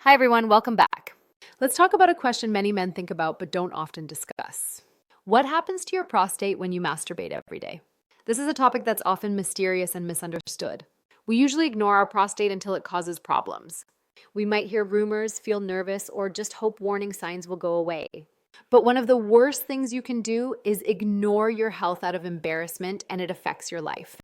Hi everyone, welcome back. Let's talk about a question many men think about but don't often discuss. What happens to your prostate when you masturbate every day? This is a topic that's often mysterious and misunderstood. We usually ignore our prostate until it causes problems. We might hear rumors, feel nervous, or just hope warning signs will go away. But one of the worst things you can do is ignore your health out of embarrassment, and it affects your life.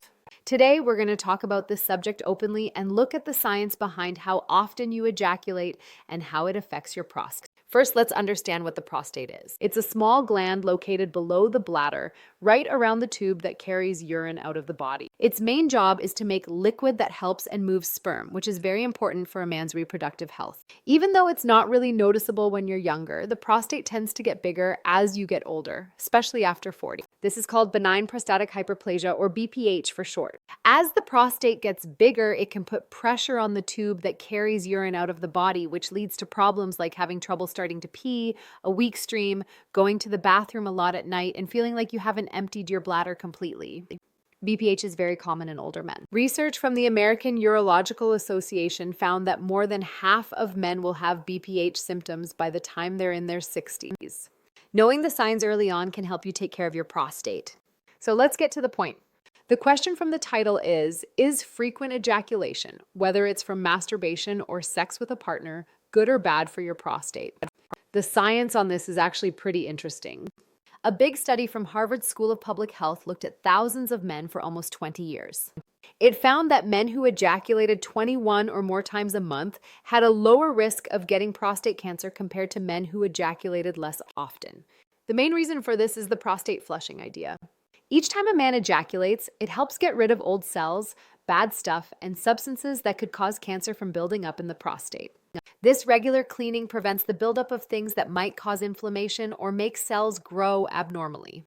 Today, we're going to talk about this subject openly and look at the science behind how often you ejaculate and how it affects your prostate. First, let's understand what the prostate is. It's a small gland located below the bladder, right around the tube that carries urine out of the body. Its main job is to make liquid that helps and moves sperm, which is very important for a man's reproductive health. Even though it's not really noticeable when you're younger, the prostate tends to get bigger as you get older, especially after 40. This is called benign prostatic hyperplasia, or BPH for short. As the prostate gets bigger, it can put pressure on the tube that carries urine out of the body, which leads to problems like having trouble starting to pee, a weak stream, going to the bathroom a lot at night, and feeling like you haven't emptied your bladder completely. BPH is very common in older men. Research from the American Urological Association found that more than half of men will have BPH symptoms by the time they're in their 60s. Knowing the signs early on can help you take care of your prostate. So let's get to the point. The question from the title is frequent ejaculation, whether it's from masturbation or sex with a partner, good or bad for your prostate? The science on this is actually pretty interesting. A big study from Harvard School of Public Health looked at thousands of men for almost 20 years. It found that men who ejaculated 21 or more times a month had a lower risk of getting prostate cancer compared to men who ejaculated less often. The main reason for this is the prostate flushing idea. Each time a man ejaculates, it helps get rid of old cells, bad stuff, and substances that could cause cancer from building up in the prostate. This regular cleaning prevents the buildup of things that might cause inflammation or make cells grow abnormally.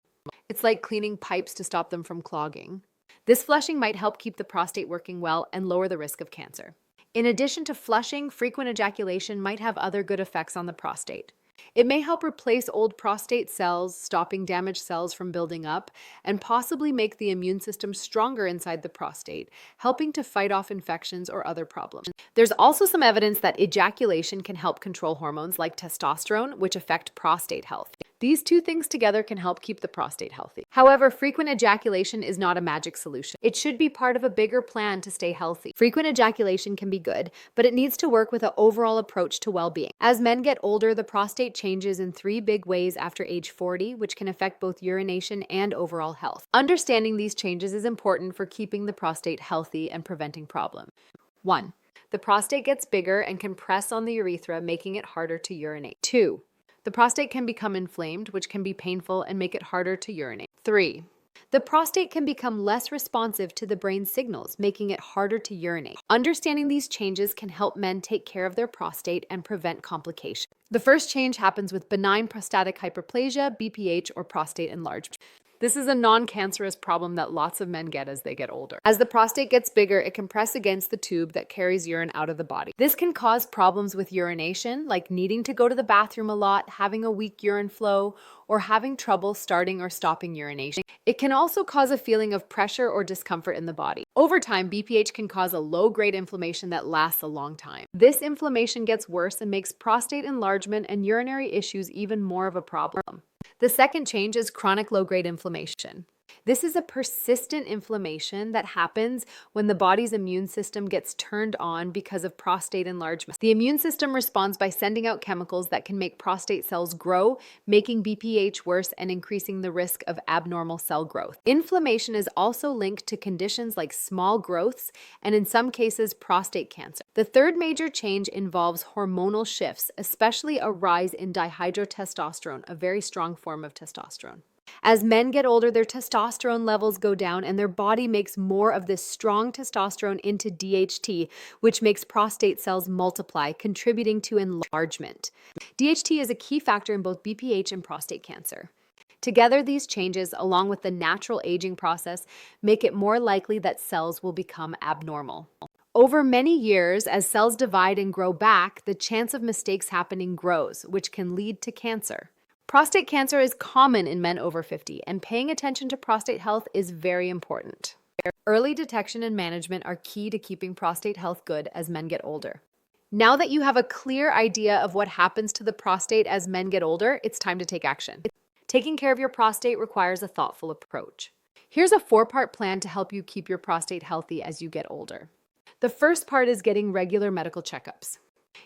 It's like cleaning pipes to stop them from clogging. This flushing might help keep the prostate working well and lower the risk of cancer. In addition to flushing, frequent ejaculation might have other good effects on the prostate. It may help replace old prostate cells, stopping damaged cells from building up, and possibly make the immune system stronger inside the prostate, helping to fight off infections or other problems. There's also some evidence that ejaculation can help control hormones like testosterone, which affect prostate health. These two things together can help keep the prostate healthy. However, frequent ejaculation is not a magic solution. It should be part of a bigger plan to stay healthy. Frequent ejaculation can be good, but it needs to work with an overall approach to well-being. As men get older, the prostate changes in 3 big ways after age 40, which can affect both urination and overall health. Understanding these changes is important for keeping the prostate healthy and preventing problems. 1. The prostate gets bigger and can press on the urethra, making it harder to urinate. 2. The prostate can become inflamed, which can be painful and make it harder to urinate. 3. The prostate can become less responsive to the brain's signals, making it harder to urinate. Understanding these changes can help men take care of their prostate and prevent complications. The first change happens with benign prostatic hyperplasia, BPH, or prostate enlargement. This is a non-cancerous problem that lots of men get as they get older. As the prostate gets bigger, it can press against the tube that carries urine out of the body. This can cause problems with urination, like needing to go to the bathroom a lot, having a weak urine flow, or having trouble starting or stopping urination. It can also cause a feeling of pressure or discomfort in the body. Over time, BPH can cause a low-grade inflammation that lasts a long time. This inflammation gets worse and makes prostate enlargement and urinary issues even more of a problem. The second change is chronic low-grade inflammation. This is a persistent inflammation that happens when the body's immune system gets turned on because of prostate enlargement. The immune system responds by sending out chemicals that can make prostate cells grow, making BPH worse and increasing the risk of abnormal cell growth. Inflammation is also linked to conditions like small growths and, in some cases, prostate cancer. The third major change involves hormonal shifts, especially a rise in dihydrotestosterone, a very strong form of testosterone. As men get older, their testosterone levels go down and their body makes more of this strong testosterone into DHT, which makes prostate cells multiply, contributing to enlargement. DHT is a key factor in both BPH and prostate cancer. Together, these changes, along with the natural aging process, make it more likely that cells will become abnormal. Over many years, as cells divide and grow back, the chance of mistakes happening grows, which can lead to cancer. Prostate cancer is common in men over 50, and paying attention to prostate health is very important. Early detection and management are key to keeping prostate health good as men get older. Now that you have a clear idea of what happens to the prostate as men get older, it's time to take action. Taking care of your prostate requires a thoughtful approach. Here's a 4-part plan to help you keep your prostate healthy as you get older. The first part is getting regular medical checkups.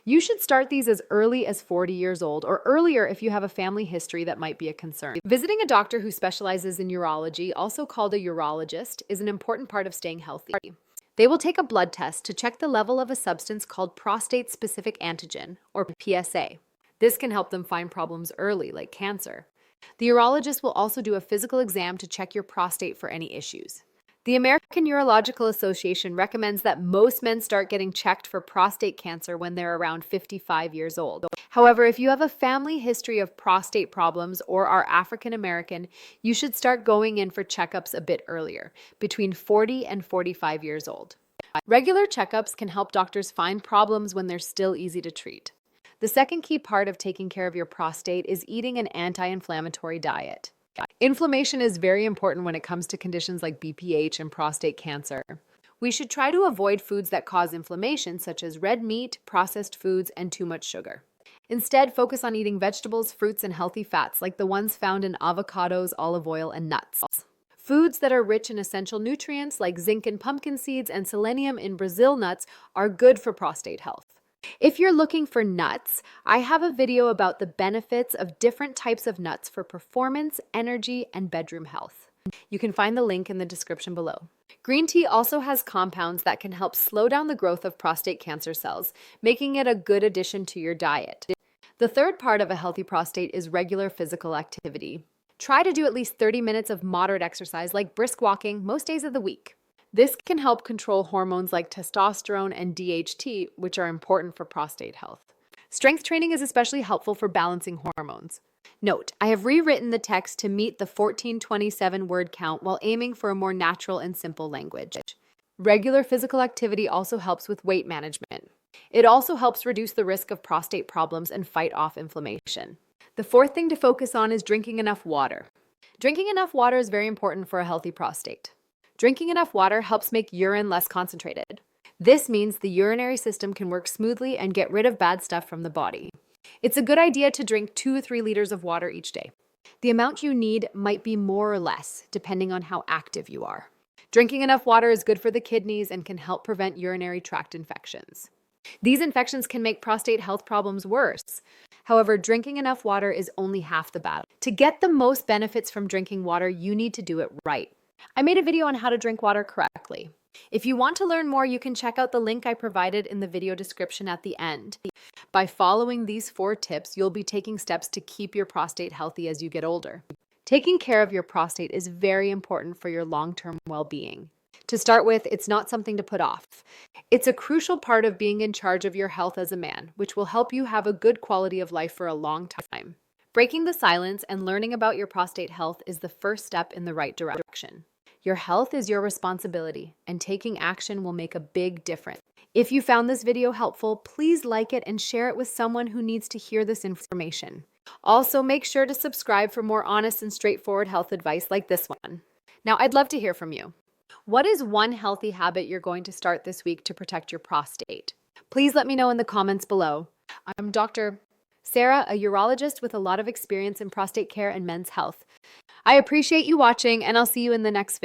You should start these as early as 40 years old or earlier if you have a family history that might be a concern. Visiting a doctor who specializes in urology, also called a urologist, is an important part of staying healthy. They will take a blood test to check the level of a substance called prostate-specific antigen, or PSA. This can help them find problems early, like cancer. The urologist will also do a physical exam to check your prostate for any issues. The American Urological Association recommends that most men start getting checked for prostate cancer when they're around 55 years old. However, if you have a family history of prostate problems or are African American, you should start going in for checkups a bit earlier, between 40 and 45 years old. Regular checkups can help doctors find problems when they're still easy to treat. The second key part of taking care of your prostate is eating an anti-inflammatory diet. Inflammation is very important when it comes to conditions like BPH and prostate cancer. We should try to avoid foods that cause inflammation, such as red meat, processed foods, and too much sugar. Instead, focus on eating vegetables, fruits, and healthy fats like the ones found in avocados, olive oil, and nuts. Foods that are rich in essential nutrients like zinc in pumpkin seeds and selenium in Brazil nuts are good for prostate health. If you're looking for nuts, I have a video about the benefits of different types of nuts for performance, energy, and bedroom health. You can find the link in the description below. Green tea also has compounds that can help slow down the growth of prostate cancer cells, making it a good addition to your diet. The third part of a healthy prostate is regular physical activity. Try to do at least 30 minutes of moderate exercise like brisk walking most days of the week. This can help control hormones like testosterone and DHT, which are important for prostate health. Strength training is especially helpful for balancing hormones. Note, I have rewritten the text to meet the 1427 word count while aiming for a more natural and simple language. Regular physical activity also helps with weight management. It also helps reduce the risk of prostate problems and fight off inflammation. The fourth thing to focus on is drinking enough water. Drinking enough water is very important for a healthy prostate. Drinking enough water helps make urine less concentrated. This means the urinary system can work smoothly and get rid of bad stuff from the body. It's a good idea to drink 2 to 3 liters of water each day. The amount you need might be more or less, depending on how active you are. Drinking enough water is good for the kidneys and can help prevent urinary tract infections. These infections can make prostate health problems worse. However, drinking enough water is only half the battle. To get the most benefits from drinking water, you need to do it right. I made a video on how to drink water correctly. If you want to learn more, you can check out the link I provided in the video description at the end. By following these 4 tips, you'll be taking steps to keep your prostate healthy as you get older. Taking care of your prostate is very important for your long-term well-being. To start with, it's not something to put off. It's a crucial part of being in charge of your health as a man, which will help you have a good quality of life for a long time. Breaking the silence and learning about your prostate health is the first step in the right direction. Your health is your responsibility, and taking action will make a big difference. If you found this video helpful, please like it and share it with someone who needs to hear this information. Also, make sure to subscribe for more honest and straightforward health advice like this one. Now, I'd love to hear from you. What is one healthy habit you're going to start this week to protect your prostate? Please let me know in the comments below. I'm Dr. Sarah, a urologist with a lot of experience in prostate care and men's health. I appreciate you watching, and I'll see you in the next video.